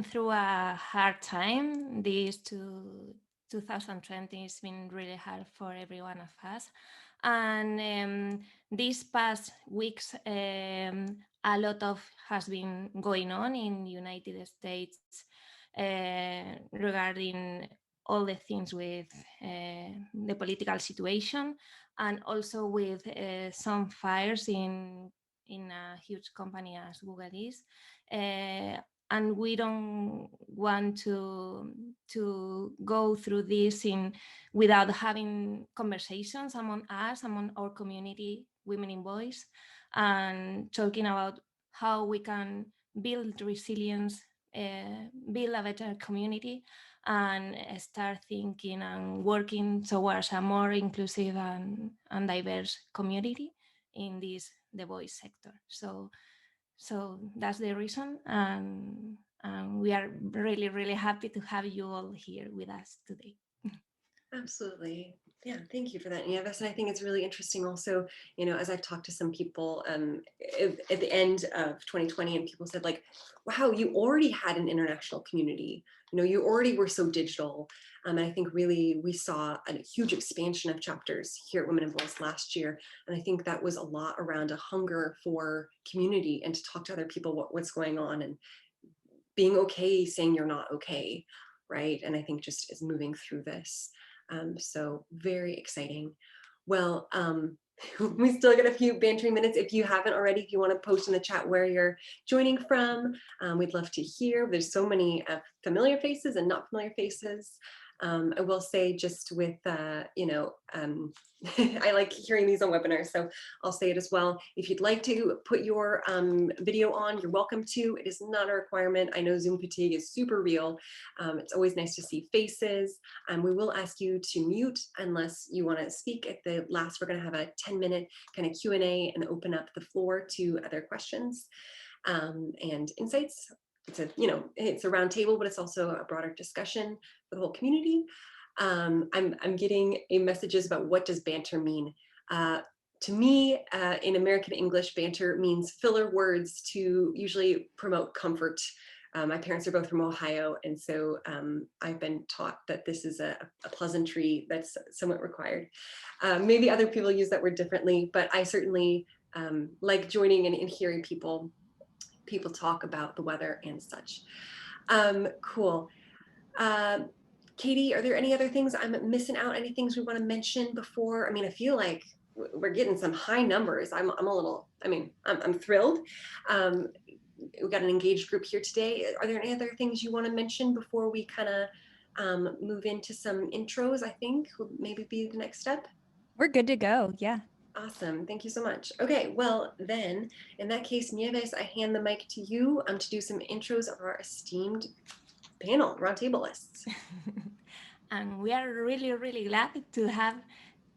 went through a hard time. 2020 has been really hard for every one of us. And these past weeks, a lot of has been going on in the United States regarding all the things with the political situation, and also with some fires in a huge company as Google is. And we don't want to go through this without having conversations among us, among our community, Women in Voice, and talking about how we can build resilience, build a better community, and start thinking and working towards a more inclusive and diverse community in the voice sector. So that's the reason, and we are really, really happy to have you all here with us today. Absolutely. Yeah, thank you for that, Nieves. And I think it's really interesting also, you know, as I've talked to some people at the end of 2020, and people said like, wow, you already had an international community. You know, you already were so digital. And I think really we saw a huge expansion of chapters here at Women in Voice last year. And I think that was a lot around a hunger for community and to talk to other people what's going on, and being okay saying you're not okay, right? And I think just is moving through this. So very exciting. Well, we still got a few bantering minutes. If you haven't already, if you want to post in the chat where you're joining from, we'd love to hear. There's so many familiar faces and not familiar faces. I will say just with, you know, I like hearing these on webinars, so I'll say it as well. If you'd like to put your video on, you're welcome to. It is not a requirement. I know Zoom fatigue is super real. It's always nice to see faces. We will ask you to mute unless you want to speak. At the last, we're going to have a 10-minute kind of Q&A and open up the floor to other questions and insights. It's a, you know, it's a round table, but it's also a broader discussion for the whole community. I'm getting messages about what does banter mean. To me, in American English, banter means filler words to usually promote comfort. My parents are both from Ohio, and so I've been taught that this is a pleasantry that's somewhat required. Maybe other people use that word differently, but I certainly like joining and hearing people talk about the weather and such. Cool. Katie, are there any other things I'm missing out? Any things we want to mention before? I mean, I feel like we're getting some high numbers. I'm a little, I mean, I'm thrilled. We got an engaged group here today. Are there any other things you want to mention before we kind of move into some intros? I think would maybe be the next step. We're good to go. Yeah. Awesome. Thank you so much. Okay, well then, in that case, Nieves, I hand the mic to you to do some intros of our esteemed panel, roundtablists. And we are really, really glad to have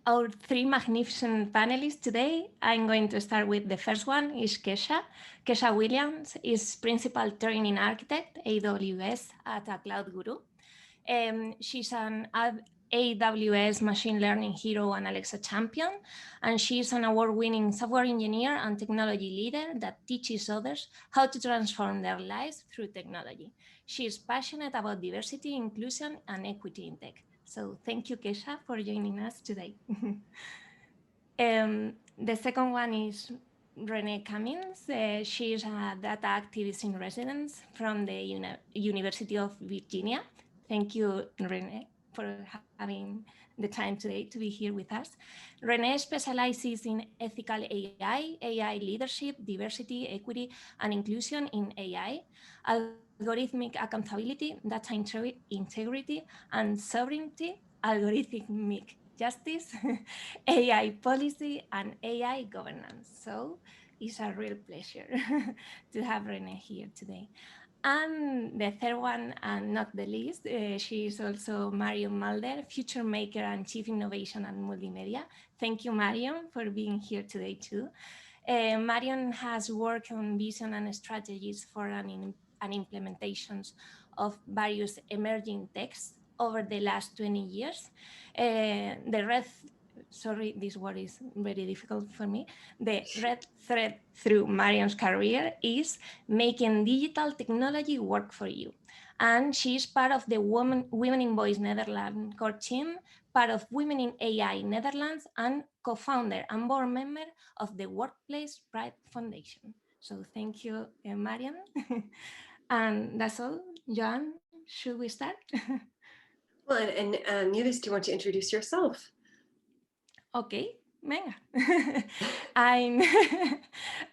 our three magnificent panelists today. I'm going to start with the first one, is Kesha. Kesha Williams is Principal Training Architect, AWS at a Cloud Guru. She's an AWS Machine Learning Hero and Alexa Champion, and she's an award-winning software engineer and technology leader that teaches others how to transform their lives through technology. She is passionate about diversity, inclusion, and equity in tech. So thank you, Kesha, for joining us today. The second one is Renee Cummins. She is a data activist in residence from the University of Virginia. Thank you, Renee, for having the time today to be here with us. Renee specializes in ethical AI, AI leadership, diversity, equity, and inclusion in AI, algorithmic accountability, data integrity, and sovereignty, algorithmic justice, AI policy, and AI governance. So it's a real pleasure to have Renee here today. And the third one, and not the least, she is also Marion Mulder, Future Maker and Chief Innovation and Multimedia. Thank you, Marion, for being here today too. Marion has worked on vision and strategies for and implementations of various emerging techs over the last 20 years. Sorry, this word is very difficult for me. The red thread through Marion's career is making digital technology work for you. And she's part of the Women in Voice Netherlands core team, part of Women in AI Netherlands, and co-founder and board member of the Workplace Pride Foundation. So thank you, Marian. And that's all. Joan, should we start? Well, and Nieves, do you want to introduce yourself? Okay, venga. I'm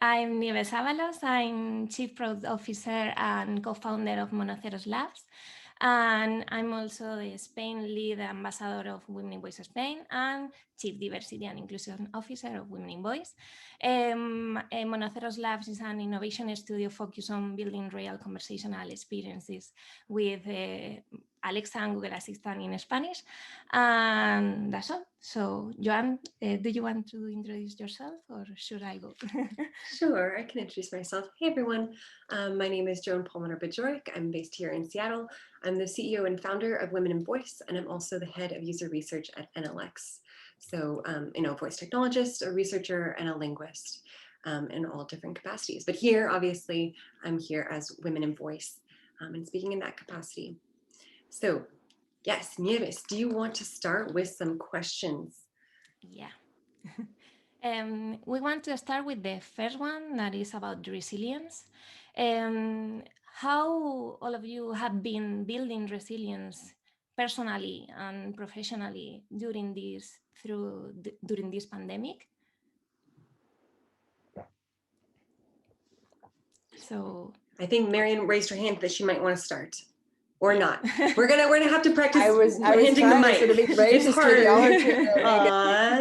I'm Nieves Ábalos. I'm Chief Product Officer and co-founder of Monoceros Labs. And I'm also the Spain lead ambassador of Women in Voice Spain and Chief Diversity and Inclusion Officer of Women in Voice. Monoceros Labs is an innovation studio focused on building real conversational experiences with Alexa and Google Assistant in Spanish. And that's all. So, Joan, do you want to introduce yourself or should I go? Sure, I can introduce myself. Hey everyone, my name is Joan Palmer-Bajorek. I'm based here in Seattle. I'm the CEO and founder of Women in Voice, and I'm also the head of user research at NLX. So, voice technologist, a researcher, and a linguist in all different capacities. But here, obviously, I'm here as Women in Voice and speaking in that capacity. So, yes, Nieves, do you want to start with some questions? Yeah. We want to start with the first one that is about resilience. How all of you have been building resilience personally and professionally during this pandemic? So I think Marian raised her hand that she might want to start. Or not. We're gonna have to practice. I was handing the mic. sort of It's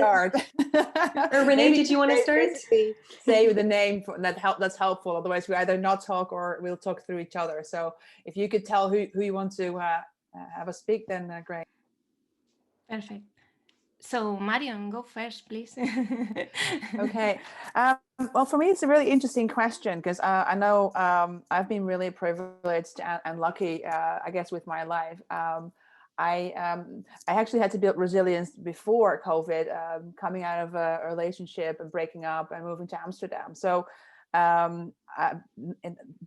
hard. Renee, Maybe did you want to start? Say the name that's helpful. Otherwise, we either not talk or we'll talk through each other. So if you could tell who you want to have a speak, then great. Perfect. So Marion, go first, please. Okay. Well, for me, it's a really interesting question because I know I've been really privileged and lucky, I guess, with my life. I actually had to build resilience before COVID, coming out of a relationship and breaking up and moving to Amsterdam. So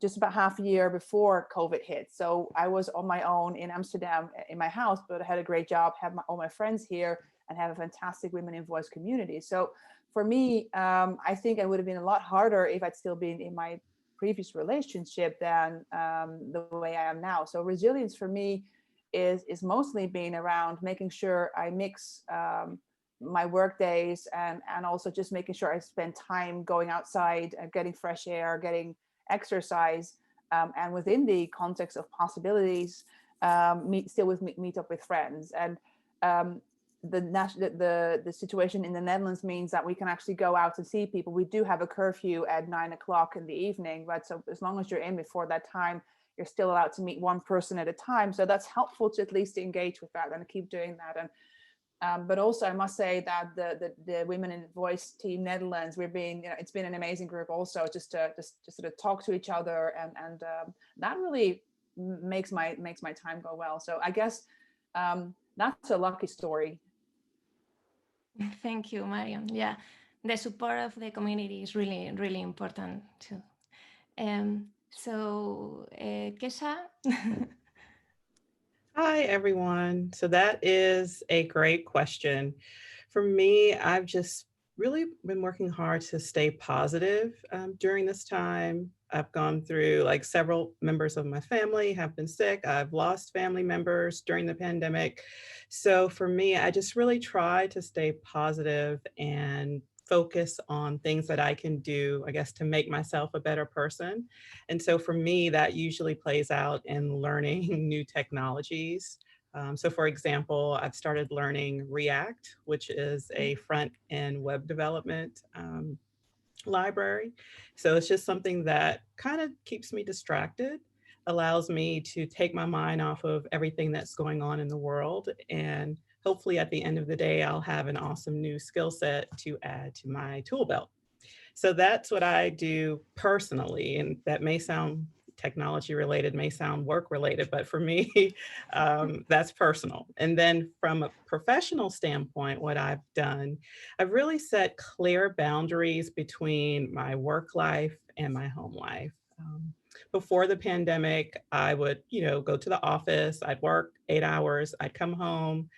just about half a year before COVID hit. So I was on my own in Amsterdam in my house, but I had a great job, had all my friends here, and have a fantastic Women in Voice community. So for me, I think it would have been a lot harder if I'd still been in my previous relationship than the way I am now. So resilience for me is mostly being around making sure I mix my work days and also just making sure I spend time going outside and getting fresh air, getting exercise, and within the context of possibilities, meet up with friends. And the situation in the Netherlands means that we can actually go out and see people. We do have a curfew at 9 o'clock in the evening, but so as long as you're in before that time, you're still allowed to meet one person at a time. So that's helpful to at least engage with that and keep doing that. And but also I must say that the Women in Voice team Netherlands, it's been an amazing group also, just to sort of talk to each other, and that really makes my time go well. So I guess that's a lucky story. Thank you, Marion. Yeah, the support of the community is really, really important too. So, Kesha? Hi, everyone. So that is a great question. For me, I've just really been working hard to stay positive during this time. I've gone through, like, several members of my family have been sick. I've lost family members during the pandemic. So for me, I just really try to stay positive and focus on things that I can do, I guess, to make myself a better person. And so for me, that usually plays out in learning new technologies. So for example, I've started learning React, which is a front-end web development library. So it's just something that kind of keeps me distracted, allows me to take my mind off of everything that's going on in the world. And hopefully at the end of the day, I'll have an awesome new skill set to add to my tool belt. So that's what I do personally. And that may sound technology related, may sound work related, but for me, that's personal. And then from a professional standpoint, what I've done, I've really set clear boundaries between my work life and my home life. Before the pandemic, I would, go to the office, I'd work 8 hours, I'd come home,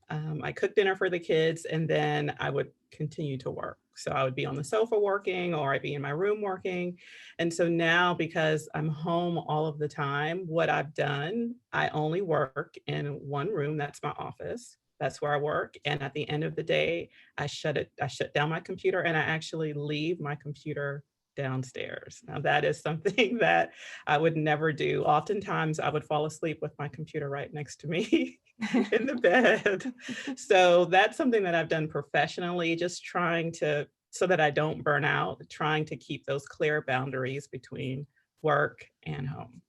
I'd cook dinner for the kids, and then I would continue to work. So I would be on the sofa working, or I'd be in my room working. And so now, because I'm home all of the time, what I've done, I only work in one room. That's my office. That's where I work. And at the end of the day, I shut down my computer, and I actually leave my computer downstairs. Now that is something that I would never do. Oftentimes I would fall asleep with my computer right next to me in the bed. So that's something that I've done professionally, just trying to, so that I don't burn out, trying to keep those clear boundaries between work and home.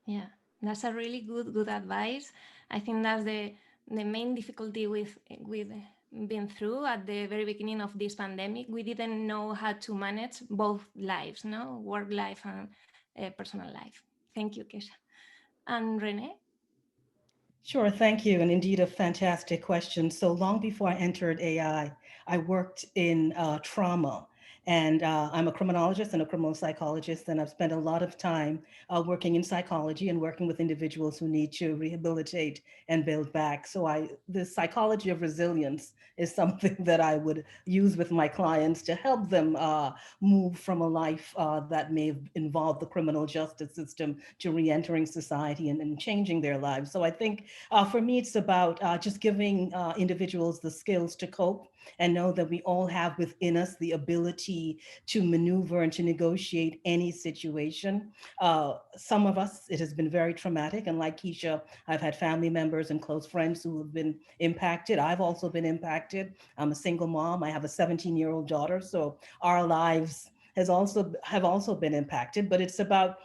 Yeah, that's a really good advice. I think that's the main difficulty with been through at the very beginning of this pandemic. We didn't know how to manage both lives, no, work life and personal life. Thank you, Kesha. And Renee? Sure, thank you. And indeed, a fantastic question. So long before I entered AI, I worked in trauma. And I'm a criminologist and a criminal psychologist, and I've spent a lot of time working in psychology and working with individuals who need to rehabilitate and build back. So the psychology of resilience is something that I would use with my clients to help them move from a life that may have involved the criminal justice system to re-entering society and changing their lives. So I think for me, it's about just giving individuals the skills to cope and know that we all have within us the ability to maneuver and to negotiate any situation. Some of us, it has been very traumatic. And like Keisha, I've had family members and close friends who have been impacted. I've also been impacted. I'm a single mom. I have a 17-year-old daughter. So our lives have also been impacted, but it's about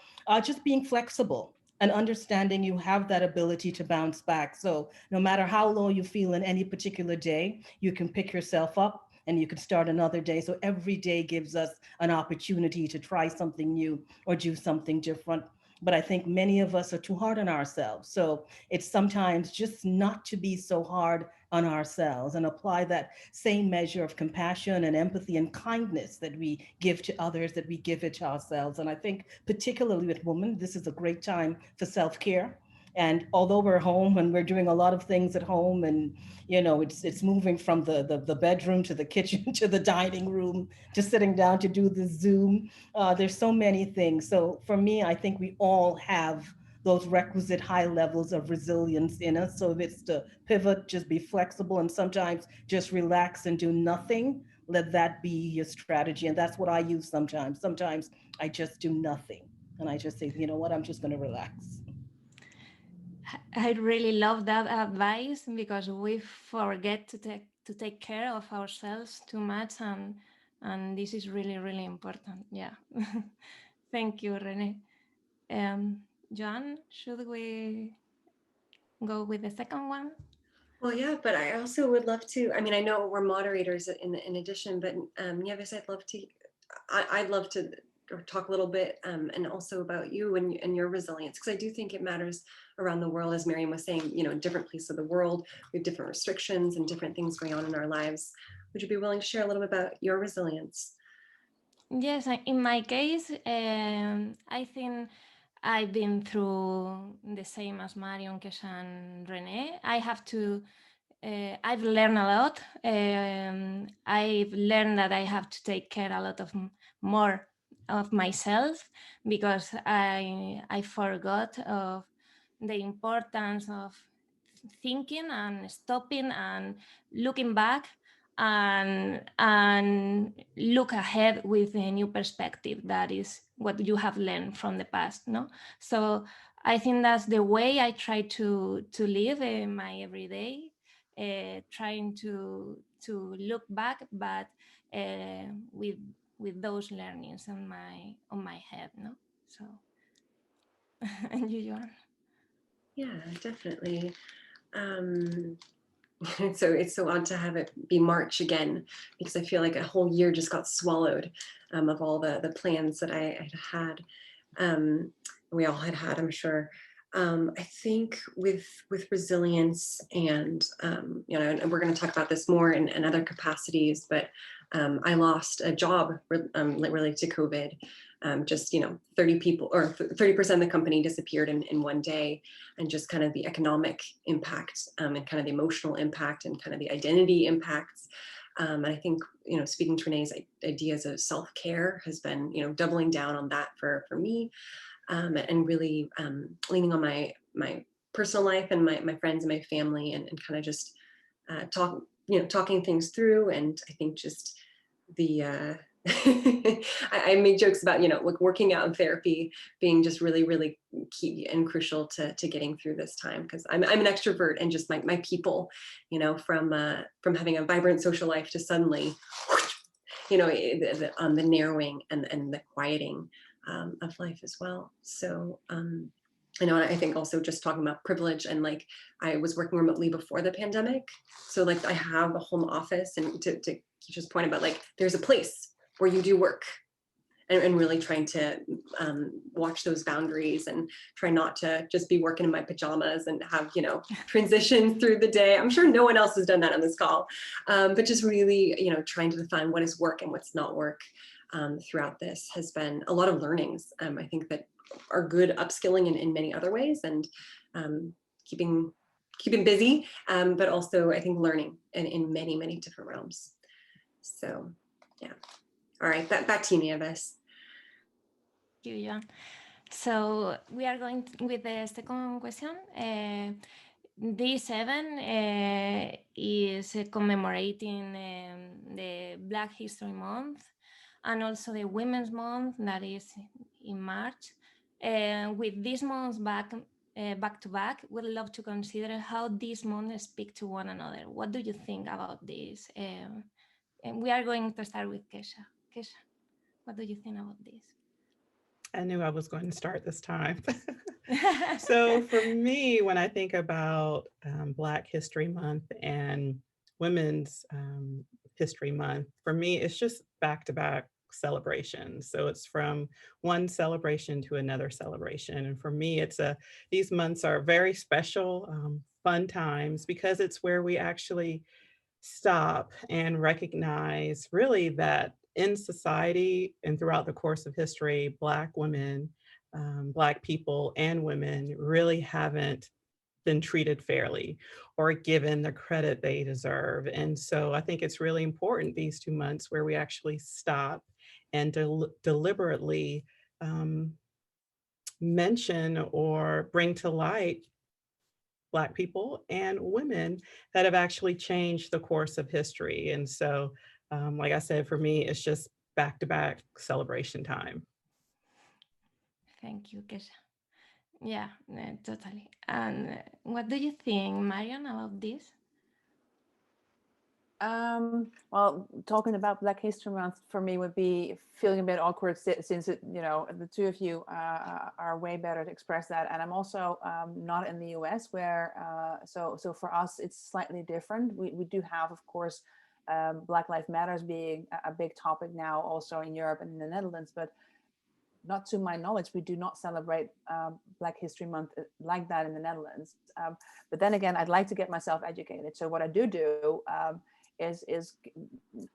just being flexible and understanding you have that ability to bounce back. So no matter how low you feel in any particular day, you can pick yourself up and you can start another day. So every day gives us an opportunity to try something new or do something different. But I think many of us are too hard on ourselves. So it's sometimes just not to be so hard on ourselves and apply that same measure of compassion and empathy and kindness that we give to others, that we give it to ourselves. And I think particularly with women, this is a great time for self-care. And although we're home and we're doing a lot of things at home, and it's moving from the bedroom to the kitchen to the dining room to sitting down to do the Zoom, there's so many things. So for me, I think we all have those requisite high levels of resilience in us. So if it's to pivot, just be flexible, and sometimes just relax and do nothing, let that be your strategy. And that's what I use sometimes. Sometimes I just do nothing. And I just say, you know what, I'm just going to relax. I really love that advice, because we forget to take care of ourselves too much, and this is really, really important. Yeah. Thank you, Renee. Joan, should we go with the second one? Well, yeah, but I also would love to, I mean, I know we're moderators in addition, but Nieves, I'd love to talk a little bit and also about you and your resilience, because I do think it matters around the world. As Miriam was saying, in different places of the world, we have different restrictions and different things going on in our lives. Would you be willing to share a little bit about your resilience? Yes, in my case, I think I've been through the same as Marion, Kesha, and Renee. I've learned a lot. I've learned that I have to take care a lot of more of myself, because I forgot of the importance of thinking and stopping and looking back and look ahead with a new perspective. That is what you have learned from the past, no? So I think that's the way I try to live in my everyday, trying to look back, but with those learnings on my head, no? So and you, Joan? Yeah, definitely. So it's so odd to have it be March again, because I feel like a whole year just got swallowed of all the plans that I had. We all had, I'm sure. I think with resilience and and we're going to talk about this more in other capacities, but I lost a job related to COVID. just, 30 people or 30% of the company disappeared in one day, and just kind of the economic impact and kind of the emotional impact and kind of the identity impacts. And I think, speaking to Renee's ideas of self-care has been, doubling down on that for me, and really leaning on my personal life and my friends and my family, and kind of just talking things through. And I think just the I make jokes about, like working out and therapy being just really, really key and crucial to getting through this time. Because I'm an extrovert, and just my people, from having a vibrant social life to suddenly, the narrowing and the quieting of life as well. So I think also just talking about privilege, and like I was working remotely before the pandemic, so like I have a home office, and to Keisha's point about like there's a place where you do work, and really trying to watch those boundaries and try not to just be working in my pajamas and have, transitions through the day. I'm sure no one else has done that on this call, but just really, trying to define what is work and what's not work throughout this has been a lot of learnings. I think that are good upskilling in many other ways, and keeping busy, but also I think learning in many, many different realms. So yeah. All right, back to you, Nieves. Thank you, Joan. So we are going with the second question. Day 7 is commemorating the Black History Month, and also the Women's Month that is in March. With these months back to back, we'd love to consider how these months speak to one another. What do you think about this? And we are going to start with Kesha. Kesha, what do you think about this? I knew I was going to start this time. So for me, when I think about Black History Month and Women's History Month, for me, it's just back-to-back celebrations. So it's from one celebration to another celebration. And for me, these months are very special, fun times, because it's where we actually stop and recognize really that in society and throughout the course of history, Black women, Black people and women really haven't been treated fairly or given the credit they deserve. And so I think it's really important these 2 months where we actually stop and deliberately mention or bring to light Black people and women that have actually changed the course of history. And so, like I said, for me, it's just back-to-back celebration time. Thank you, Kesha. Yeah, totally. And what do you think, Marion, about this? Well, talking about Black History Month for me would be feeling a bit awkward since the two of you are way better to express that, and I'm also not in the US, where so for us it's slightly different. We do have, of course, Black Lives Matters being a big topic now, also in Europe and in the Netherlands, but not to my knowledge, we do not celebrate Black History Month like that in the Netherlands. But then again, I'd like to get myself educated. So what I do is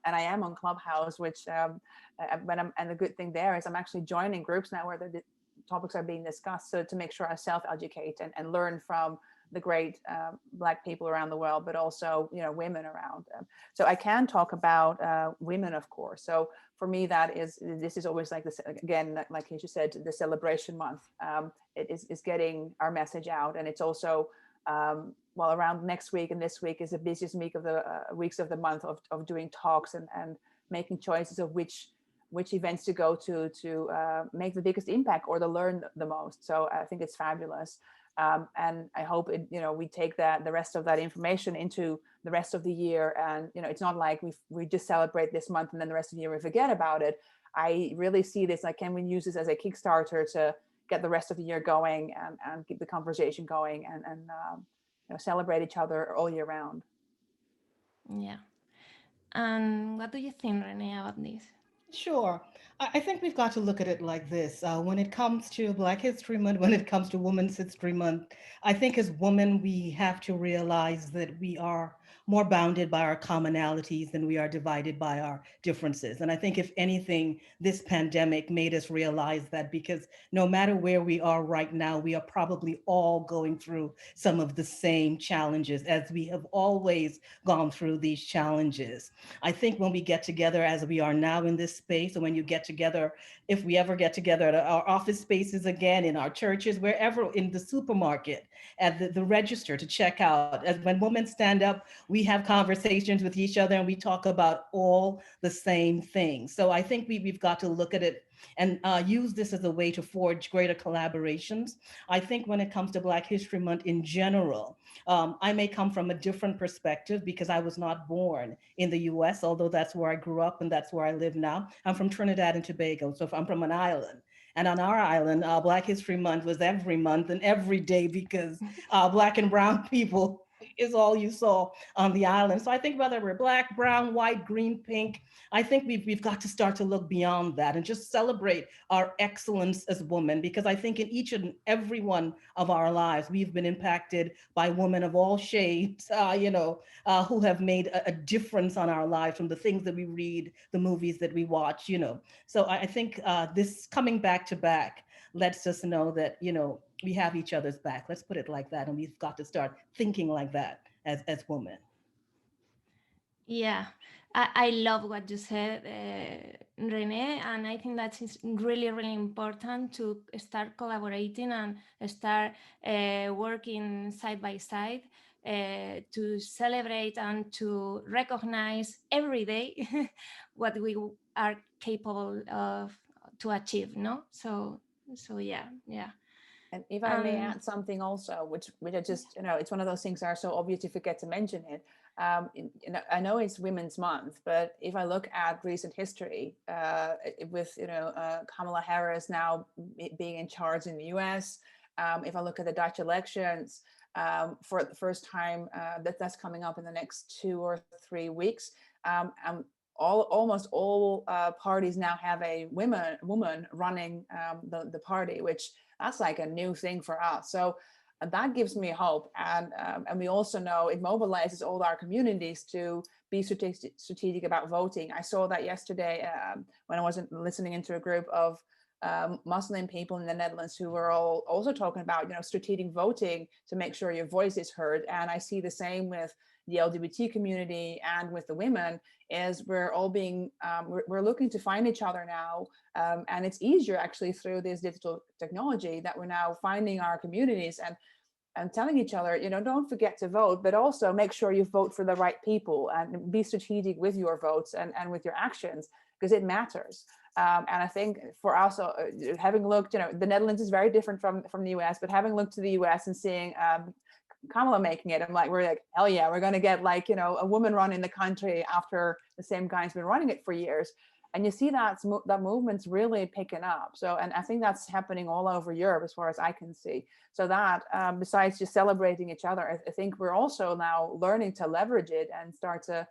and I am on Clubhouse, which and the good thing there is I'm actually joining groups now where the topics are being discussed, so to make sure I self-educate and learn from the great Black people around the world, but also women around. So I can talk about women, of course. So for me, this is always like this, again, like you said, the celebration month. It is getting our message out, and it's also well, around next week and this week is the busiest week of the weeks of the month of doing talks and making choices of which events to go to make the biggest impact or to learn the most. So I think it's fabulous. And I hope we take the rest of that information into the rest of the year. And it's not like we just celebrate this month and then the rest of the year we forget about it. I really see this like, can we use this as a Kickstarter to get the rest of the year going and keep the conversation going and celebrate each other all year round. Yeah. And what do you think, Renee, about this? Sure. I think we've got to look at it like this. When it comes to Black History Month, when it comes to Women's History Month, I think as women, we have to realize that we are more bounded by our commonalities than we are divided by our differences. And I think, if anything, this pandemic made us realize that, because no matter where we are right now, we are probably all going through some of the same challenges, as we have always gone through these challenges. I think when we get together as we are now in this space, and when you get together, if we ever get together at our office spaces again, in our churches, wherever, in the supermarket, at the register to check out, as when women stand up, we have conversations with each other and we talk about all the same things. So I think we've got to look at it and use this as a way to forge greater collaborations. I think when it comes to Black History Month in general, I may come from a different perspective because I was not born in the US, although that's where I grew up and that's where I live now. I'm from Trinidad and Tobago, so if I'm from an island. And on our island, Black History Month was every month and every day, because Black and brown people is all you saw on the island. So I think whether we're Black, brown, white, green, pink, I think we've got to start to look beyond that and just celebrate our excellence as women, because I think in each and every one of our lives, we've been impacted by women of all shades, who have made a difference on our lives, from the things that we read, the movies that we watch, So I think this coming back to back lets us know that, we have each other's back. Let's put it like that. And we've got to start thinking like that as women. Yeah, I love what you said, Renee, and I think that is really, really important to start collaborating and start working side by side to celebrate and to recognize every day what we are capable of to achieve, no? So yeah. And if I may add something also, which I just, it's one of those things that are so obvious you forget to mention it. I know it's Women's Month, but if I look at recent history, with Kamala Harris now being in charge in the US, if I look at the Dutch elections, for the first time, that's coming up in the next 2 or 3 weeks, almost all parties now have a woman running the party, which that's like a new thing for us. So that gives me hope. And we also know it mobilizes all our communities to be strategic about voting. I saw that yesterday when I wasn't listening into a group of Muslim people in the Netherlands who were all also talking about, strategic voting to make sure your voice is heard. And I see the same with the LGBT community and with the women, is we're all being, we're looking to find each other now. And it's easier actually through this digital technology that we're now finding our communities and telling each other, don't forget to vote, but also make sure you vote for the right people and be strategic with your votes and with your actions, because it matters. And I think for us, having looked, the Netherlands is very different from the US, but having looked to the US and seeing Kamala making it, we're like, hell yeah, we're going to get a woman running the country after the same guy's been running it for years. And you see that movement's really picking up. So, and I think that's happening all over Europe as far as I can see. So that besides just celebrating each other, I think we're also now learning to leverage it and start to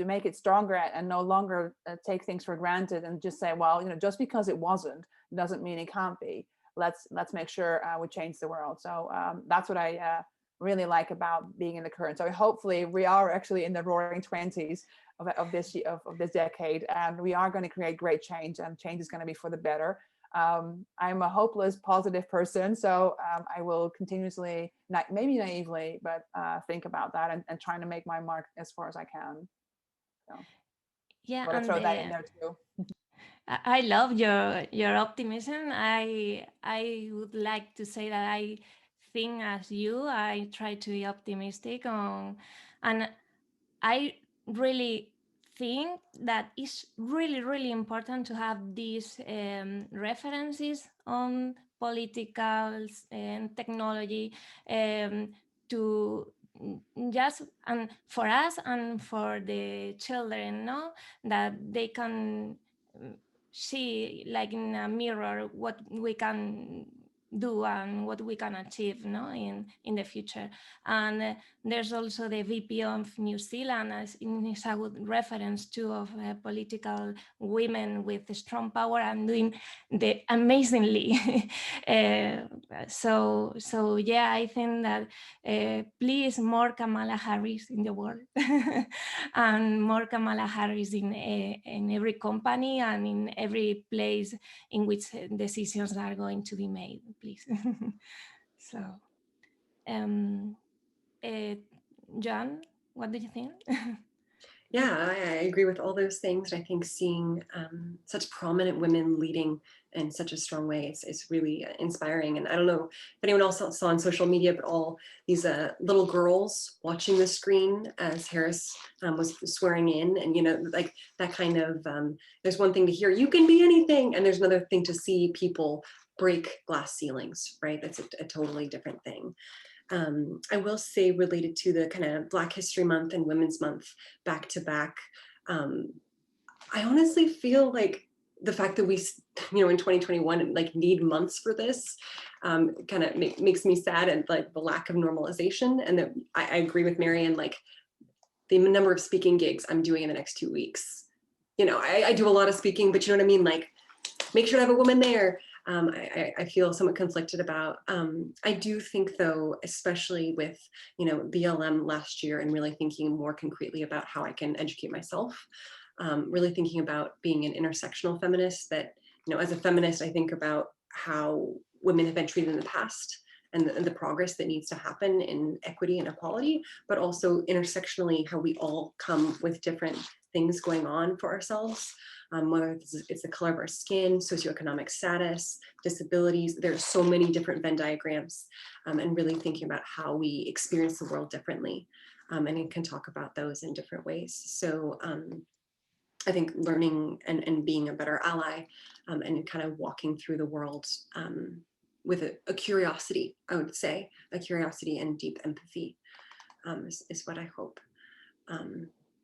make it stronger and no longer take things for granted and just say, well, just because it wasn't doesn't mean it can't be. Let's make sure we change the world. So that's what I really like about being in the current. So hopefully we are actually in the roaring 20s of this decade, and we are going to create great change, and change is going to be for the better. I'm a hopeless positive person, so I will continuously, maybe naively, but think about that and trying to make my mark as far as I can. So, yeah, and throw that in there too. I love your optimism. I would like to say that I think as you, I try to be optimistic and I really think that it's really, really important to have these references on politicals and technology to just, and for us and for the children, that they can see like in a mirror what we can do and what we can achieve, no, in the future. And there's also the VP of New Zealand, as it's a good reference too, of political women with strong power and doing the amazingly. So yeah, I think that please more Kamala Harris in the world and more Kamala Harris in every company and in every place in which decisions are going to be made, please. So, John, what do you think? Yeah, I agree with all those things. I think seeing such prominent women leading in such a strong way is really inspiring. And I don't know if anyone else saw on social media, but all these little girls watching the screen as Harris was swearing in, and like that kind of. There's one thing to hear "you can be anything," and there's another thing to see people break glass ceilings. Right, that's a totally different thing. I will say, related to the kind of Black History Month and Women's Month back to back, I honestly feel like the fact that we, in 2021, like need months for this kind of makes me sad, and like the lack of normalization. And that I agree with Marianne, like the number of speaking gigs I'm doing in the next 2 weeks. I do a lot of speaking, but you know what I mean? Like, make sure to have a woman there. I feel somewhat conflicted about. I do think, though, especially with BLM last year, and really thinking more concretely about how I can educate myself, really thinking about being an intersectional feminist, that as a feminist, I think about how women have been treated in the past and the progress that needs to happen in equity and equality, but also intersectionally how we all come with different things going on for ourselves. Whether it's the color of our skin, socioeconomic status, disabilities. There's so many different Venn diagrams, and really thinking about how we experience the world differently, and it can talk about those in different ways. So I think learning and being a better ally, and kind of walking through the world with a curiosity, I would say, a curiosity and deep empathy is what I hope.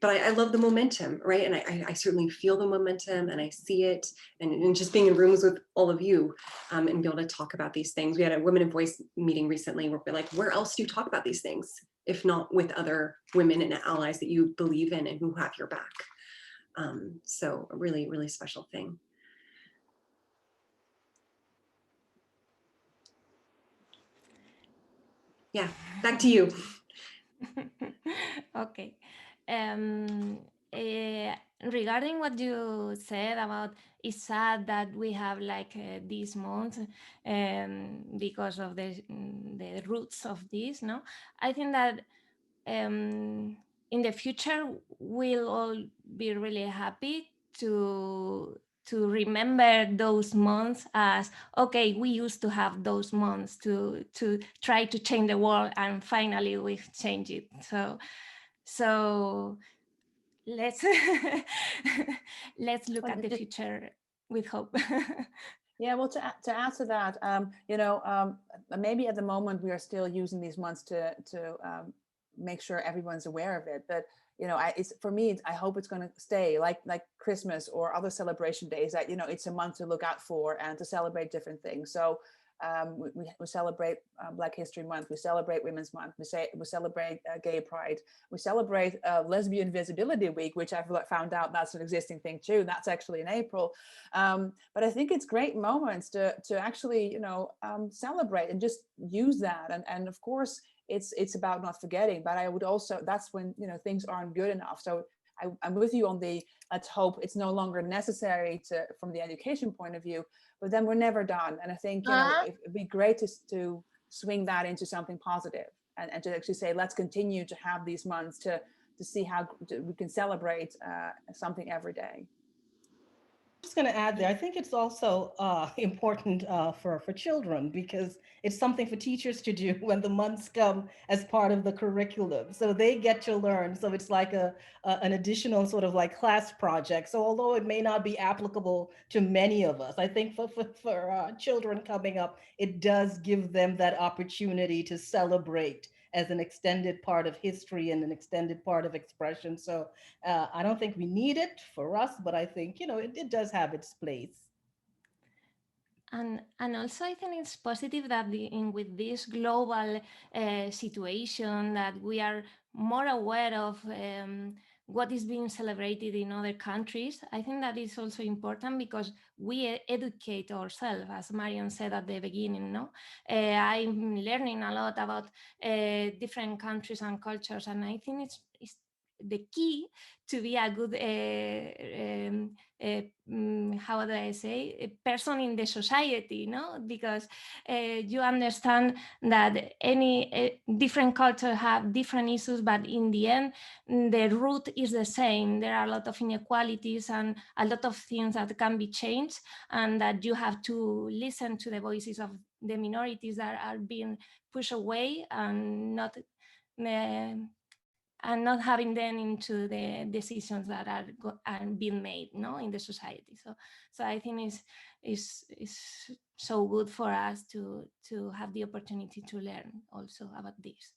But I love the momentum, right? And I certainly feel the momentum, and I see it, and just being in rooms with all of you and be able to talk about these things. We had a Women in Voice meeting recently where we're like, where else do you talk about these things, if not with other women and allies that you believe in and who have your back? So a really, really special thing. Yeah, back to you. Okay. Regarding what you said about, it's sad that we have like this month because of the roots of this, no? I think that in the future we'll all be really happy to remember those months as, okay, we used to have those months to try to change the world, and finally we've changed it. So let's let's look at the future with hope. Yeah, well, to add to that, maybe at the moment we are still using these months to make sure everyone's aware of it. But it's, for me, I hope it's going to stay like Christmas or other celebration days, that it's a month to look out for and to celebrate different things. So we celebrate Black History Month, we celebrate Women's Month, we celebrate Gay Pride, we celebrate Lesbian Visibility Week, which I've found out that's an existing thing too. That's actually in April. But I think it's great moments to actually celebrate and just use that. And of course, it's about not forgetting. But I would also, that's when things aren't good enough. So I'm with you on the, let's hope it's no longer necessary from the education point of view, but then we're never done. And I think it'd be great to swing that into something positive, and to actually say, let's continue to have these months to see how we can celebrate something every day. Just going to add there, I think it's also important for children, because it's something for teachers to do when the months come as part of the curriculum. So they get to learn. So it's like an additional sort of like class project. So although it may not be applicable to many of us, I think for children coming up, it does give them that opportunity to celebrate as an extended part of history and an extended part of expression. So I don't think we need it for us, but I think, it does have its place. And also I think it's positive that with this global situation that we are more aware of what is being celebrated in other countries. I think that is also important because we educate ourselves, as Marion said at the beginning. No, I'm learning a lot about different countries and cultures, and I think it's the key to be a good how do I say, a person in the society, no? Because you understand that any different culture have different issues, but in the end, the root is the same. There are a lot of inequalities and a lot of things that can be changed, and that you have to listen to the voices of the minorities that are being pushed away and not having them into the decisions that are being made, no, in the society. So I think is so good for us to have the opportunity to learn also about this.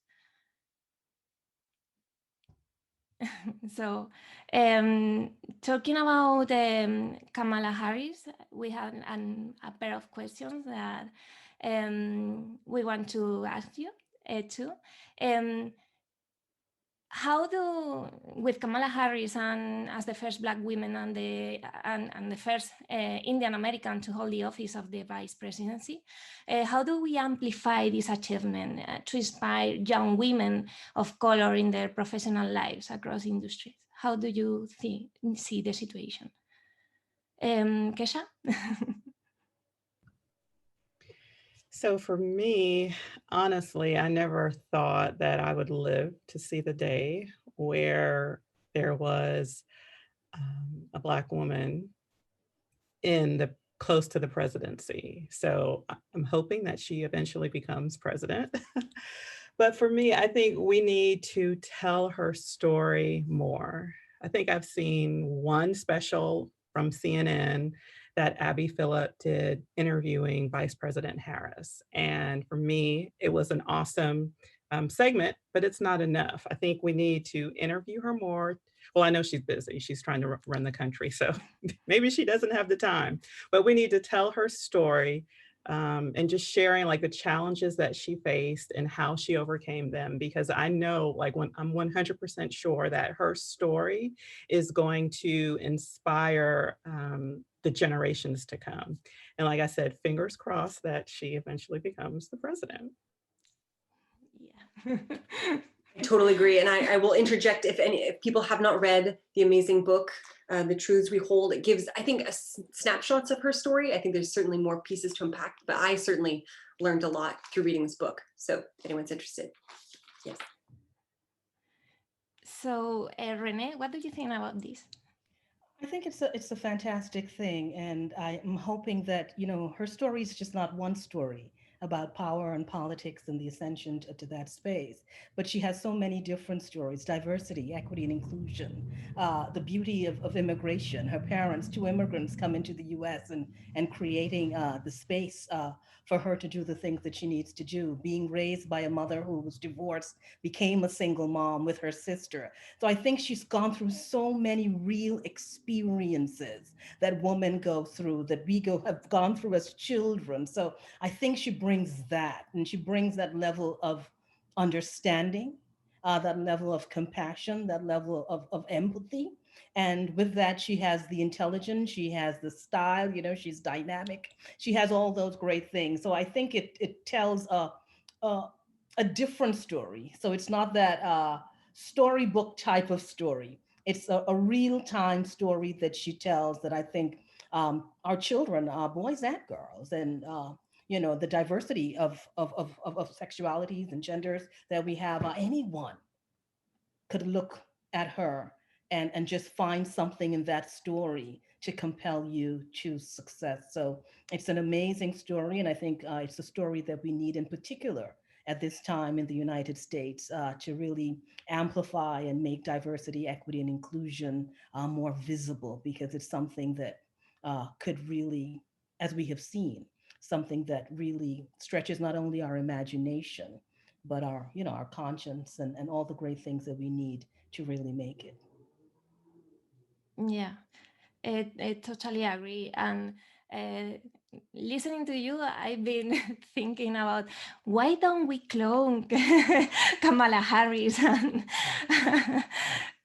So talking about Kamala Harris, we have a pair of questions that we want to ask you too. How with Kamala Harris and as the first Black woman and the first Indian American to hold the office of the Vice Presidency, how do we amplify this achievement to inspire young women of color in their professional lives across industries? How do you see the situation? Kesha? So for me, honestly, I never thought that I would live to see the day where there was a Black woman close to the presidency. So I'm hoping that she eventually becomes president. But for me, I think we need to tell her story more. I think I've seen one special from CNN that Abby Phillip did interviewing Vice President Harris. And for me, it was an awesome segment, but it's not enough. I think we need to interview her more. Well, I know she's busy. She's trying to run the country, so maybe she doesn't have the time, but we need to tell her story and just sharing like the challenges that she faced and how she overcame them. Because I know, like, when I'm 100% sure that her story is going to inspire the generations to come. And like I said, fingers crossed that she eventually becomes the president. Yeah. I totally agree. And I will interject, if people have not read the amazing book, The Truths We Hold, it gives, I think, snapshots of her story. I think there's certainly more pieces to unpack, but I certainly learned a lot through reading this book. So if anyone's interested, yes. So Renee, what do you think about this? I think it's a fantastic thing, and I'm hoping that, you know, her story is just not one story about power and politics and the ascension to that space, but she has so many different stories: diversity, equity, and inclusion, the beauty of immigration. Her parents, two immigrants, come into the U.S. and creating the space for her to do the things that she needs to do. Being raised by a mother who was divorced, became a single mom with her sister. So I think she's gone through so many real experiences that women go through, that we have gone through as children. So I think she brings that, and she brings that level of understanding, that level of compassion, that level of empathy. And with that, she has the intelligence, she has the style, you know, she's dynamic. She has all those great things. So I think it tells a different story. So it's not that storybook type of story. It's a real-time story that she tells that I think our children, boys and girls, and you know, the diversity of sexualities and genders that we have, anyone could look at her and just find something in that story to compel you to success. So it's an amazing story, and I think it's a story that we need in particular at this time in the United States to really amplify and make diversity, equity, and inclusion more visible, because it's something that could really, as we have seen, something that really stretches not only our imagination, but our, you know, our conscience and all the great things that we need to really make it. Yeah, I totally agree. And listening to you, I've been thinking about why don't we clone Kamala Harris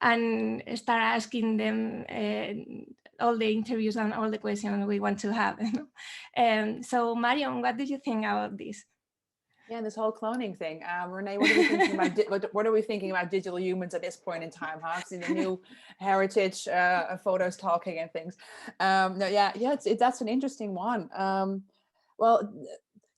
and start asking them all the interviews and all the questions we want to have. So Marion, what do you think about this? Yeah, this whole cloning thing. Renee, what are we thinking about? What are we thinking about digital humans at this point in time? I've seen the new heritage photos talking and things. No, yeah, that's an interesting one. Well,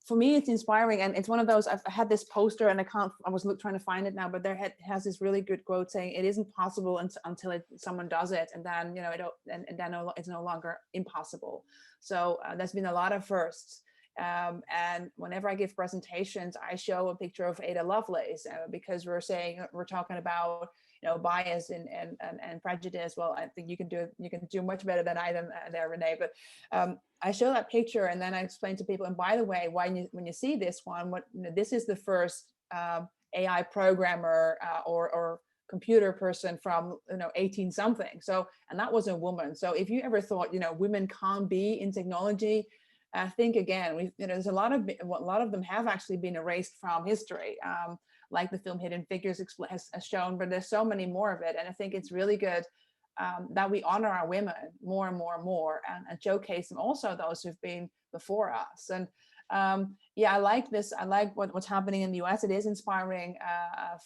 for me, it's inspiring, and it's one of those. I've had this poster, and I was trying to find it now, but there has this really good quote saying, "It isn't possible until someone does it, and then and then it's no longer impossible." So there's been a lot of firsts. And whenever I give presentations, I show a picture of Ada Lovelace because we're talking about bias and prejudice. Well, I think you can do much better than I am there, Renee. But I show that picture and then I explain to people. And by the way, when you see this one, this is the first AI programmer or computer person from 18 something. So, and that was a woman. So if you ever thought women can't be in technology, think again. There's a lot of them have actually been erased from history, like the film Hidden Figures has shown. But there's so many more of it, and I think it's really good that we honor our women more and more and more, and showcase them, also those who've been before us. And yeah, I like this. I like what's happening in the US. It is inspiring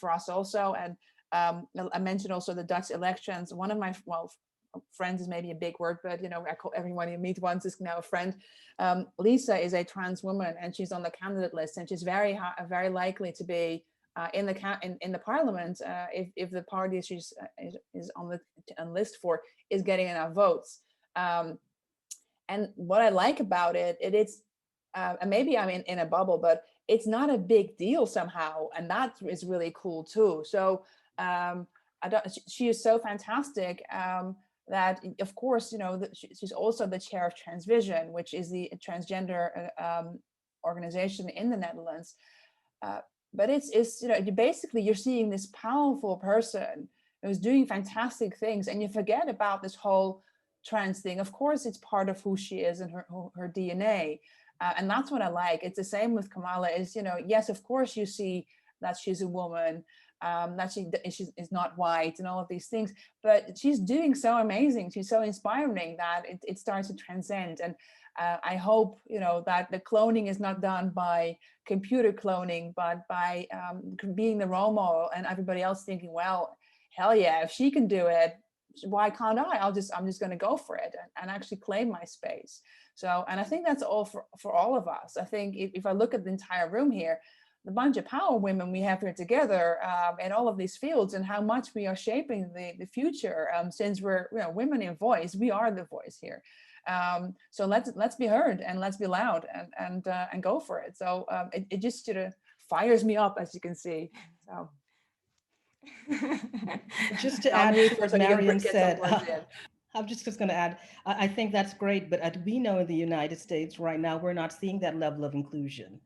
for us also. And I mentioned also the Dutch elections. One of my friends is maybe a big word, but I call everyone you meet once is now a friend. Lisa is a trans woman, and she's on the candidate list, and she's very likely to be in the parliament if the party she's is on the list for is getting enough votes. And what I like about it's and maybe I'm in a bubble, but it's not a big deal somehow, and that is really cool too. So she is so fantastic. That of course, she's also the chair of Transvision, which is the transgender organization in the Netherlands. But it's basically you're seeing this powerful person who's doing fantastic things, and you forget about this whole trans thing. Of course, it's part of who she is and her DNA, and that's what I like. It's the same with Kamala. Is yes, of course you see that she's a woman. That she is not white and all of these things, but she's doing so amazing. She's so inspiring that it starts to transcend. And I hope that the cloning is not done by computer cloning, but by being the role model, and everybody else thinking, well, hell yeah, if she can do it, why can't I? I'm just going to go for it and actually claim my space. So, and I think that's all for all of us. I think if I look at the entire room here, the bunch of power women we have here together in all of these fields, and how much we are shaping the future. Since we're women in voice, we are the voice here. So let's be heard, and let's be loud, and go for it. So it just fires me up, as you can see. So just to add to what Marion said, I'm just going to add, I think that's great, but we know in the United States right now, we're not seeing that level of inclusion.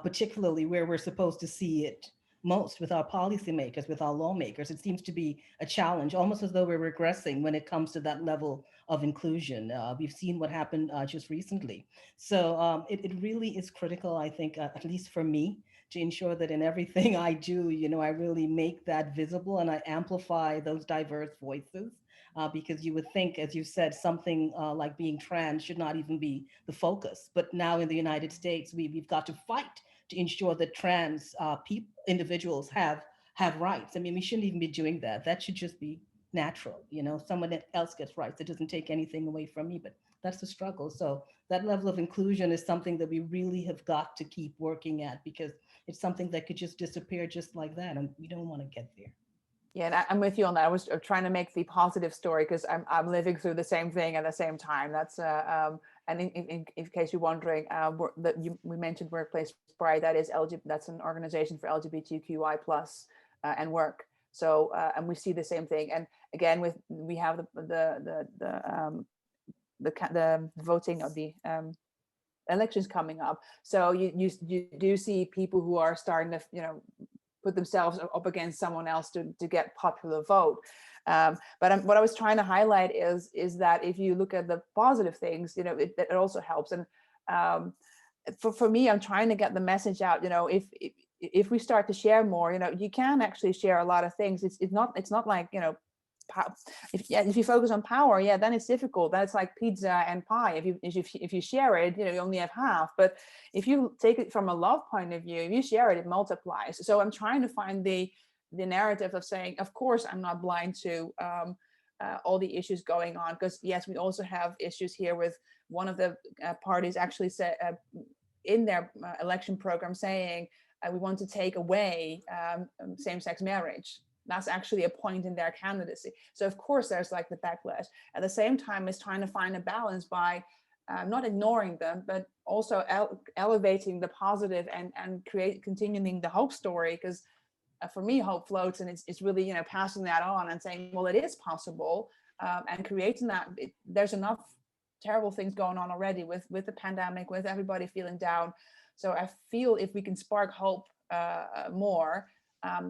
Particularly where we're supposed to see it most, with our policymakers, with our lawmakers. It seems to be a challenge, almost as though we're regressing when it comes to that level of inclusion. We've seen what happened just recently. So it really is critical, I think, at least for me, to ensure that in everything I do, I really make that visible and I amplify those diverse voices. Because you would think, as you said, something like being trans should not even be the focus. But now in the United States, we've got to fight to ensure that trans individuals have rights. I mean, we shouldn't even be doing that. That should just be natural. Someone else gets rights. It doesn't take anything away from me, but that's the struggle. So that level of inclusion is something that we really have got to keep working at, because it's something that could just disappear just like that. And we don't want to get there. Yeah, and I'm with you on that. I was trying to make the positive story, because I'm living through the same thing at the same time. That's and in case you're wondering, we mentioned Workplace Pride. That's an organization for LGBTQI plus and work. So and we see the same thing. And again, we have the voting of the elections coming up. So you do see people who are starting to put themselves up against someone else to get popular vote. But what I was trying to highlight is that if you look at the positive things, you know, it also helps. And for me, I'm trying to get the message out. You know, if we start to share more, you know, you can actually share a lot of things. It's not like, you know, if you focus on power, yeah, then it's difficult. Then it's like pizza and pie. If you share it, you know, you only have half. But if you take it from a love point of view, if you share it, it multiplies. So I'm trying to find the narrative of saying, of course, I'm not blind to all the issues going on, because yes, we also have issues here with one of the parties actually said in their election program saying we want to take away same-sex marriage. That's actually a point in their candidacy. So of course there's like the backlash. At the same time, is trying to find a balance by not ignoring them, but also elevating the positive and continuing the hope story. Because for me, hope floats, and it's really, you know, passing that on and saying, well, it is possible, and creating that. There's enough terrible things going on already with the pandemic, with everybody feeling down. So I feel if we can spark hope more,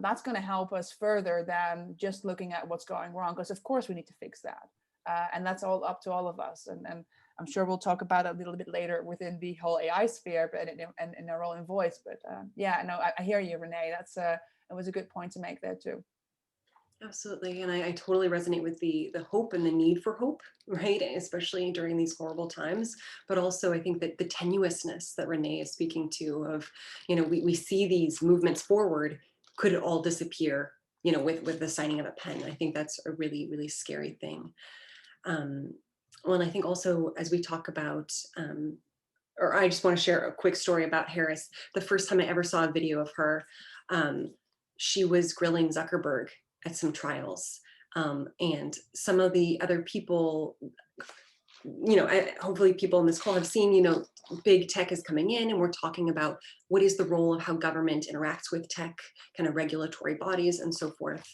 that's going to help us further than just looking at what's going wrong, because of course we need to fix that, and that's all up to all of us. And I'm sure we'll talk about it a little bit later within the whole AI sphere, but in our role in voice. But yeah, no, I hear you, Renee. It was a good point to make there too. Absolutely. And I totally resonate with the hope and the need for hope, right? Especially during these horrible times. But also I think that the tenuousness that Renee is speaking to of, you know, we see these movements forward, could it all disappear, you know, with the signing of a pen? I think that's a really, really scary thing. Well, and I think also as we talk about, or I just want to share a quick story about Harris. The first time I ever saw a video of her, she was grilling Zuckerberg at some trials, and some of the other people, you know, hopefully people on this call have seen, you know, big tech is coming in, and we're talking about what is the role of how government interacts with tech, kind of regulatory bodies and so forth.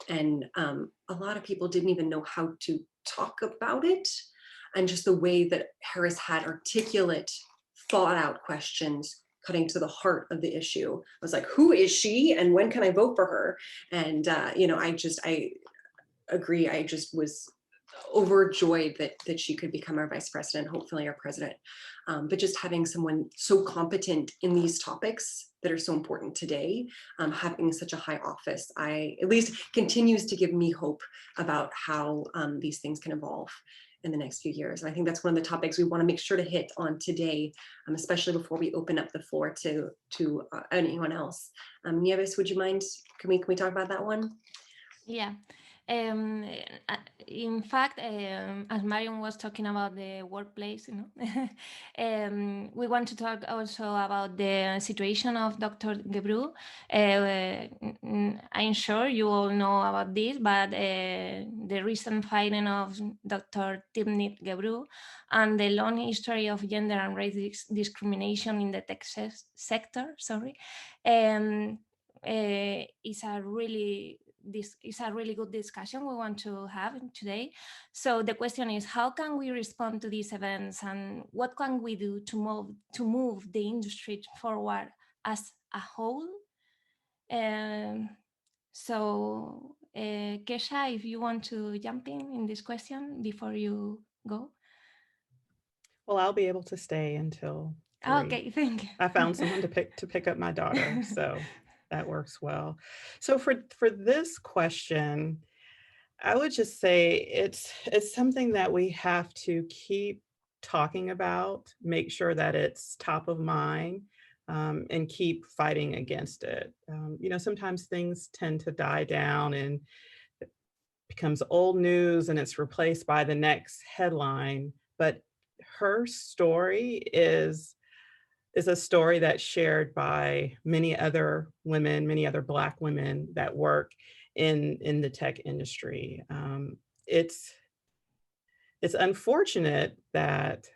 And a lot of people didn't even know how to talk about it. And just the way that Harris had articulate, thought out questions cutting to the heart of the issue. I was like, who is she and when can I vote for her? And, you know, I agree. I just was overjoyed that she could become our vice president, hopefully our president. But just having someone so competent in these topics that are so important today, having such a high office, at least continues to give me hope about how these things can evolve in the next few years. And I think that's one of the topics we want to make sure to hit on today, especially before we open up the floor to anyone else. Nieves, would you mind? Can we talk about that one? Yeah. In fact, as Marion was talking about the workplace, you know, we want to talk also about the situation of Dr. Gebru. I'm sure you all know about this, but the recent firing of Dr. Timnit Gebru and the long history of gender and race discrimination in the tech sector, this is a really good discussion we want to have today. So the question is, how can we respond to these events, and what can we do to move the industry forward as a whole? So Kesha, if you want to jump in this question before you go. Well, I'll be able to stay until 3. Okay, thank you. I found someone to pick up my daughter, so that works well. So for this question, I would just say it's something that we have to keep talking about, make sure that it's top of mind, and keep fighting against it. You know, sometimes things tend to die down and it becomes old news and it's replaced by the next headline. But her story is a story that's shared by many other women, many other Black women that work in the tech industry. It's unfortunate that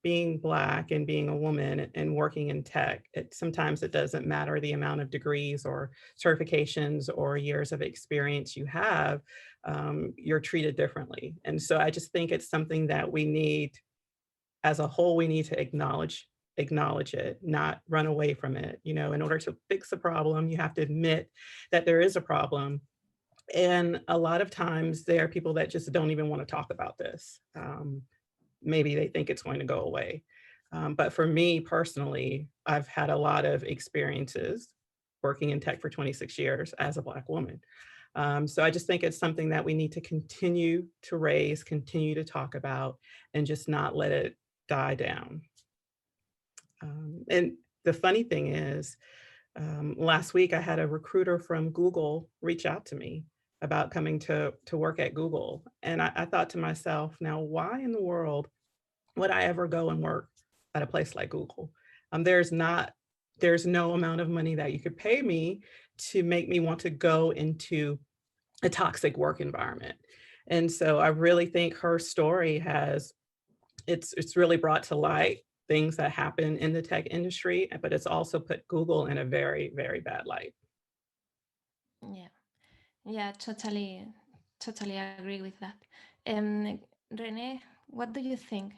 being Black and being a woman and working in tech, sometimes it doesn't matter the amount of degrees or certifications or years of experience you have, you're treated differently. And so I just think it's something that we need, as a whole, we need to acknowledge acknowledge it, not run away from it. You know, in order to fix a problem, you have to admit that there is a problem. And a lot of times there are people that just don't even want to talk about this. Maybe they think it's going to go away. But for me personally, I've had a lot of experiences working in tech for 26 years as a Black woman. So I just think it's something that we need to continue to raise, continue to talk about, and just not let it die down. And the funny thing is, last week I had a recruiter from Google reach out to me about coming to work at Google. And I thought to myself, now, why in the world would I ever go and work at a place like Google? There's no amount of money that you could pay me to make me want to go into a toxic work environment. And so I really think her story it's really brought to light things that happen in the tech industry, but it's also put Google in a very, very bad light. Yeah, totally agree with that. Renee, what do you think?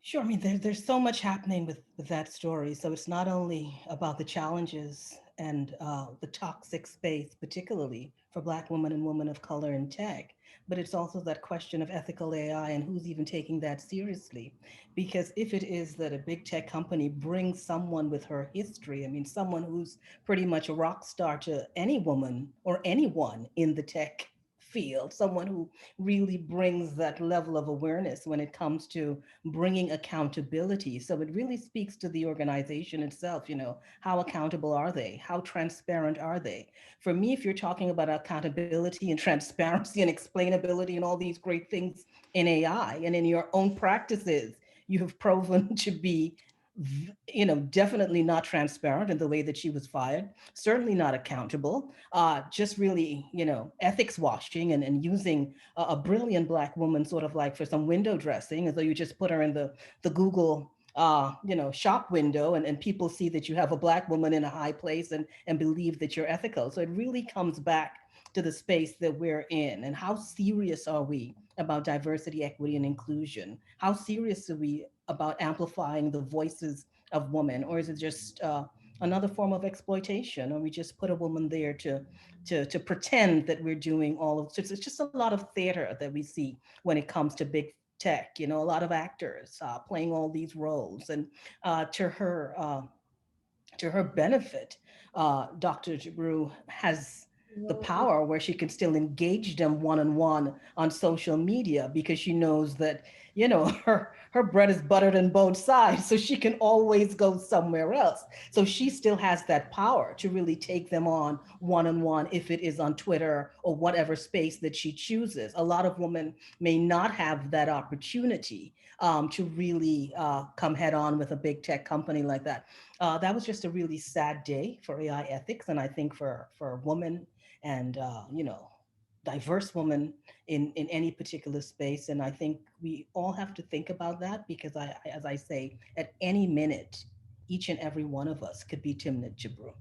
Sure. I mean, there's so much happening with that story. So it's not only about the challenges and the toxic space, particularly for Black women and women of color in tech, but it's also that question of ethical AI and who's even taking that seriously. Because if it is that a big tech company brings someone with her history, I mean, someone who's pretty much a rock star to any woman or anyone in the tech field, someone who really brings that level of awareness when it comes to bringing accountability. So it really speaks to the organization itself. You know, how accountable are they? How transparent are they? For me, if you're talking about accountability and transparency and explainability and all these great things in AI and in your own practices, you have proven to be, you know, definitely not transparent in the way that she was fired, certainly not accountable, just really, you know, ethics washing and using a brilliant Black woman sort of like for some window dressing, as though you just put her in the Google you know, shop window and people see that you have a Black woman in a high place and believe that you're ethical. So it really comes back to the space that we're in and how serious are we about diversity, equity, and inclusion? How serious are we about amplifying the voices of women? Or is it just another form of exploitation? Or we just put a woman there to pretend that we're doing all of, so it's just a lot of theater that we see when it comes to big tech, you know, a lot of actors playing all these roles. And to her benefit, Dr. Gebru has the power where she can still engage them one-on-one on social media because she knows that, you know, her bread is buttered on both sides, so she can always go somewhere else. So she still has that power to really take them on one-on-one if it is on Twitter or whatever space that she chooses. A lot of women may not have that opportunity to really come head on with a big tech company like that. That was just a really sad day for AI ethics, and I think for women and you know, diverse women in any particular space. And I think we all have to think about that because as I say, at any minute, each and every one of us could be Timnit Gebru.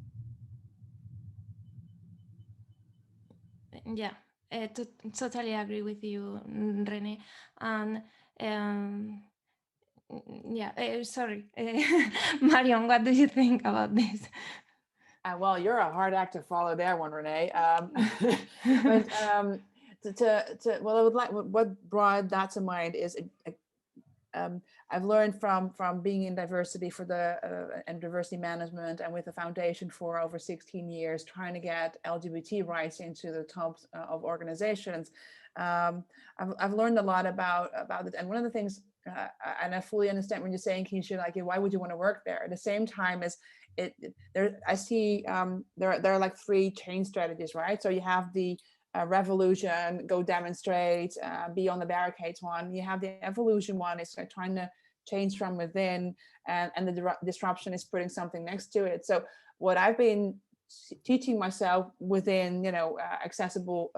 Yeah, totally agree with you, Renee. And yeah, sorry, Marion, what do you think about this? Well, you're a hard act to follow there one, Renee. But well, I would like what brought that to mind is I've learned from being in diversity for the and diversity management and with the foundation for over 16 years, trying to get LGBT rights into the top of organizations. I've learned a lot about it, and one of the things, and I fully understand when you're saying, Keisha, like, why would you want to work there? At the same time as I see there are like 3 change strategies, right? So you have the revolution, go demonstrate, be on the barricades one. You have the evolution one, it's like trying to change from within, and the disruption is putting something next to it. So what I've been teaching myself within, you know, accessible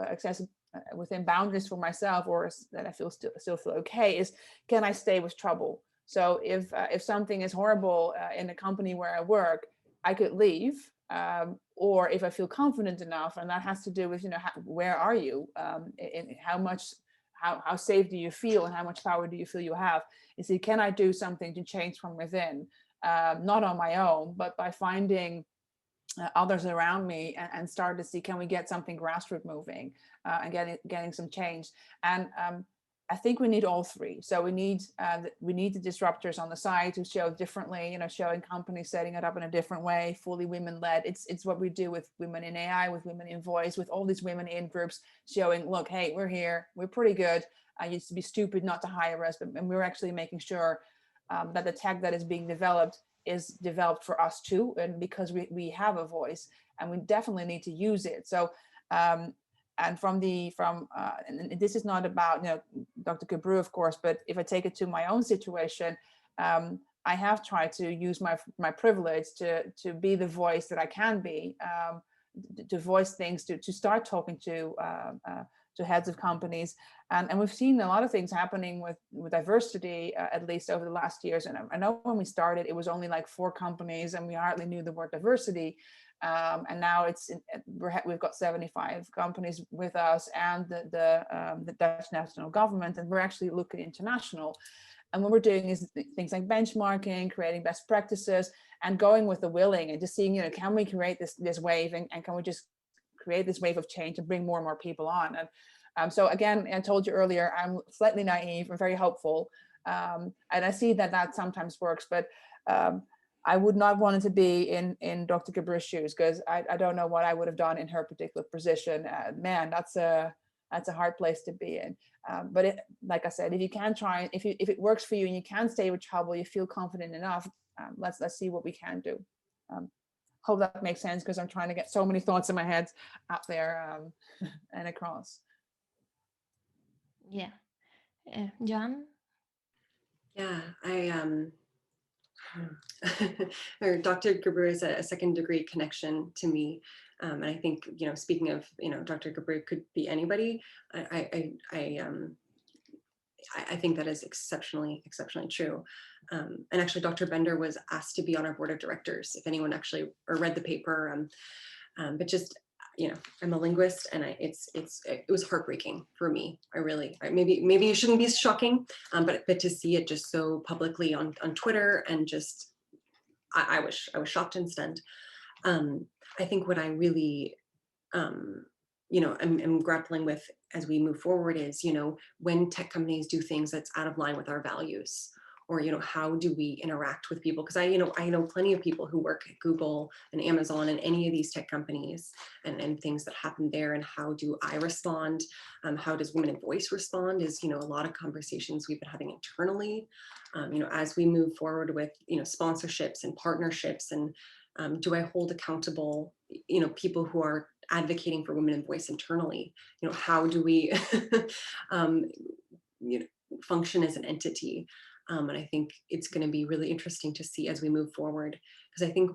within boundaries for myself, or that I still feel okay, is can I stay with trouble? So if something is horrible in the company where I work, I could leave. Or if I feel confident enough, and that has to do with, you know, where are you, in how safe do you feel, and how much power do you feel you have? You see, can I do something to change from within? not on my own, but by finding others around me and start to see, can we get something grassroots moving and getting some change. And I think we need all three. So we need the disruptors on the side who show differently, showing companies setting it up in a different way, fully women-led. It's what we do with Women in AI, with Women in Voice, with all these women in groups showing, look, hey, we're here, we're pretty good. I used to be stupid not to hire us, and we're actually making sure that the tech that is being developed is developed for us too, and because we have a voice, and we definitely need to use it. So and and this is not about Dr. Gebru, of course, but if I take it to my own situation, I have tried to use my privilege to be the voice that I can be, to voice things, to start talking to heads of companies, and we've seen a lot of things happening with diversity, at least over the last years. And I know when we started, it was only like 4 companies, and we hardly knew the word diversity. And now we've got 75 companies with us, and the Dutch national government, and we're actually looking international. And what we're doing is things like benchmarking, creating best practices, and going with the willing, and just seeing, can we create this wave, and can we just create this wave of change and bring more and more people on. And so again, I told you earlier, I'm slightly naive and very hopeful, and I see that sometimes works, but I would not want it to be in Dr. Gebru's shoes, because I don't know what I would have done in her particular position. Man, that's a hard place to be in. But like I said, if you can try, if it works for you and you can stay with trouble, you feel confident enough, let's see what we can do. Hope that makes sense, because I'm trying to get so many thoughts in my head up there and across. Yeah. John? Yeah, Dr. Gebru is a second degree connection to me. And I think, speaking of, Dr. Gebru could be anybody. I think that is exceptionally true. And actually, Dr. Bender was asked to be on our board of directors, if anyone actually read the paper. But just, I'm a linguist, and it was heartbreaking for me. Maybe it shouldn't be shocking, but to see it just so publicly on Twitter, and just, I was shocked and stunned. I think what I really, I'm grappling with as we move forward is, when tech companies do things that's out of line with our values, or, how do we interact with people? Because I know plenty of people who work at Google and Amazon and any of these tech companies, and things that happen there, and how do I respond? How does Women in Voice respond? Is, a lot of conversations we've been having internally, as we move forward with, sponsorships and partnerships, and do I hold accountable, people who are advocating for Women in Voice internally? How do we function as an entity? And I think it's going to be really interesting to see as we move forward, because I think,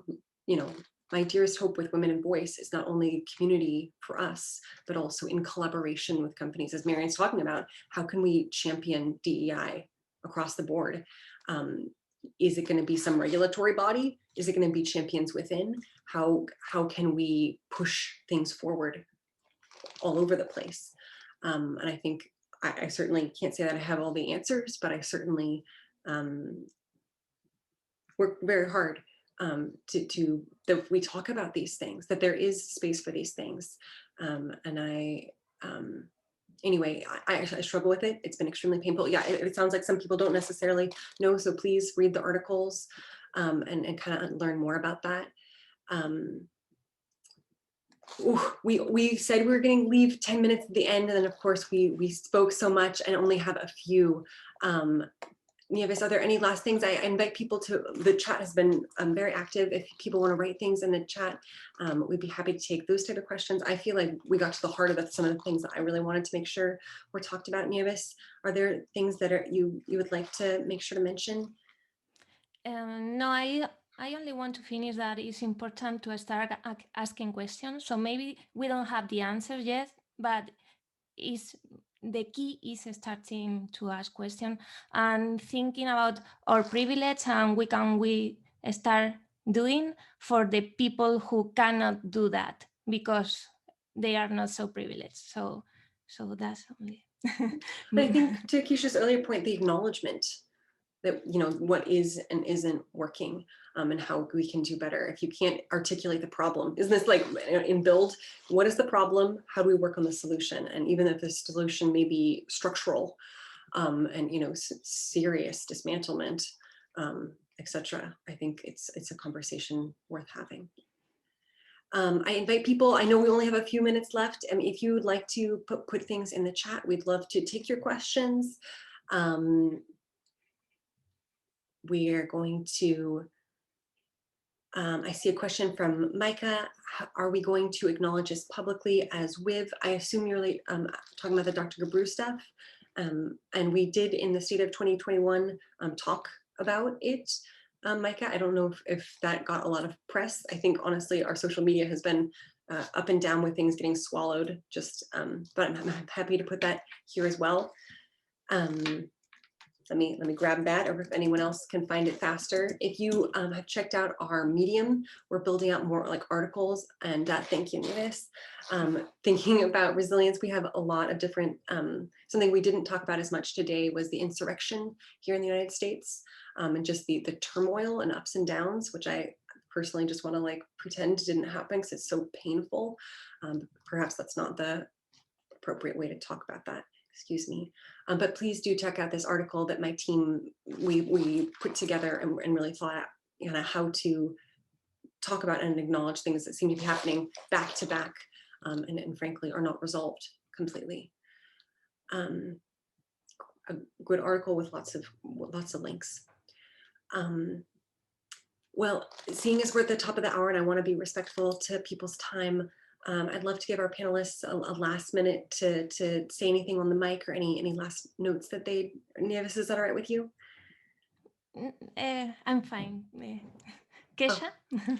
my dearest hope with Women in Voice is not only community for us, but also in collaboration with companies, as Marian's talking about. How can we champion DEI across the board? Is it going to be some regulatory body? Is it going to be champions within? How can we push things forward all over the place? And I think I certainly can't say that I have all the answers, but I certainly work very hard to that we talk about these things, that there is space for these things. And anyway, I struggle with it. It's been extremely painful. Yeah, it sounds like some people don't necessarily know, so please read the articles and kind of learn more about that. We said we were going to leave 10 minutes at the end, and then of course we spoke so much and only have a few. Nieves, are there any last things? I invite people to, the chat has been very active. If people want to write things in the chat, we'd be happy to take those type of questions. I feel like we got to the heart of some of the things that I really wanted to make sure were talked about. Nieves, are there things that you would like to make sure to mention? No, I only want to finish that it's important to start asking questions. So maybe we don't have the answers yet, but the key is starting to ask questions and thinking about our privilege and what can we start doing for the people who cannot do that because they are not so privileged. So that's only. I think to Keisha's earlier point, the acknowledgement that, you know, what is and isn't working, and how we can do better. If you can't articulate the problem, isn't this like in build, what is the problem? How do we work on the solution? And even if the solution may be structural, and, you know, serious dismantlement, etc., I think it's a conversation worth having. I invite people, I know we only have a few minutes left. I mean, if you would like to put things in the chat, we'd love to take your questions. We are going to, I see a question from Micah. Are we going to acknowledge this publicly as WIV? I assume you're talking about the Dr. Gebru stuff. And we did in the state of 2021 talk about it. Micah, I don't know if that got a lot of press. I think honestly, our social media has been up and down with things getting swallowed, just, but I'm happy to put that here as well. Let me grab that, or if anyone else can find it faster. If you have checked out our Medium, we're building out more like articles, and thank you, Nevis. Thinking about resilience, we have a lot of different, something we didn't talk about as much today was the insurrection here in the United States, and just the turmoil and ups and downs, which I personally just want to like pretend didn't happen because it's so painful. Perhaps that's not the appropriate way to talk about that. Excuse me, but please do check out this article that my team, we put together and really thought out, you know, how to talk about and acknowledge things that seem to be happening back to back, and frankly are not resolved completely. A good article with lots of links. Well, seeing as we're at the top of the hour and I want to be respectful to people's time, I'd love to give our panelists a last minute to say anything on the mic, or any last notes that they, Nevis, is that all right with you? I'm fine. Kesha? Oh.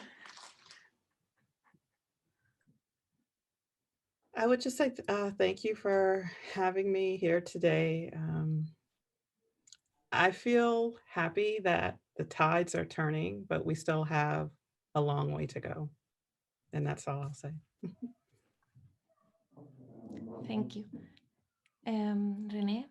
I would just say thank you for having me here today. I feel happy that the tides are turning, but we still have a long way to go. And that's all I'll say. Thank you. Renee?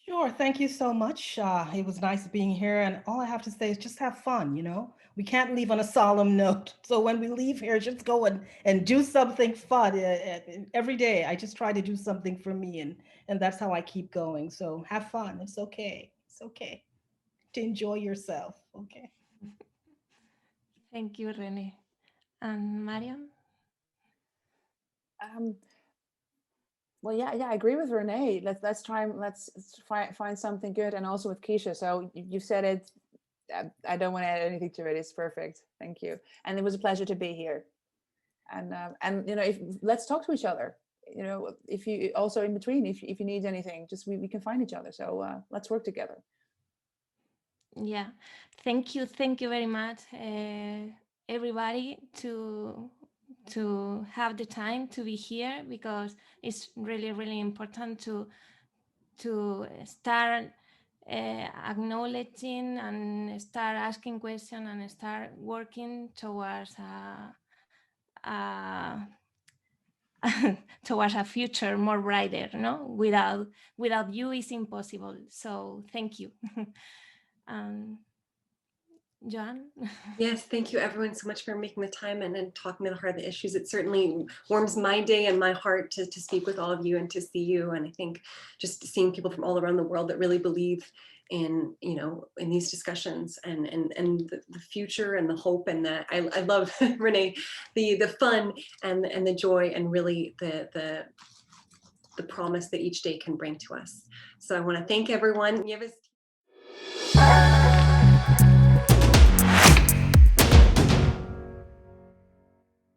Sure, thank you so much. It was nice being here, and all I have to say is just have fun, you know? We can't leave on a solemn note. So when we leave here, just go and do something fun. Every day, I just try to do something for me, and that's how I keep going. So have fun, it's okay. It's okay to enjoy yourself, okay? Thank you, Renee. And Mariam? Well, yeah, I agree with Renee. Let's find something good, and also with Keisha. So you said it. I don't want to add anything to it. It's perfect. Thank you. And it was a pleasure to be here. And you know, let's talk to each other. You know, if you also in between, if you need anything, just we can find each other. So let's work together. Yeah, thank you very much, everybody, to have the time to be here, because it's really important to start acknowledging and start asking questions and start working towards towards a future more brighter. No, without you it's impossible. So thank you. John? Yes, thank you everyone so much for making the time and talking to the heart of the issues. It certainly warms my day and my heart to speak with all of you and to see you. And I think just seeing people from all around the world that really believe in, you know, in these discussions and the future and the hope, and that I love, Renee, the fun and the joy, and really the promise that each day can bring to us. So I want to thank everyone.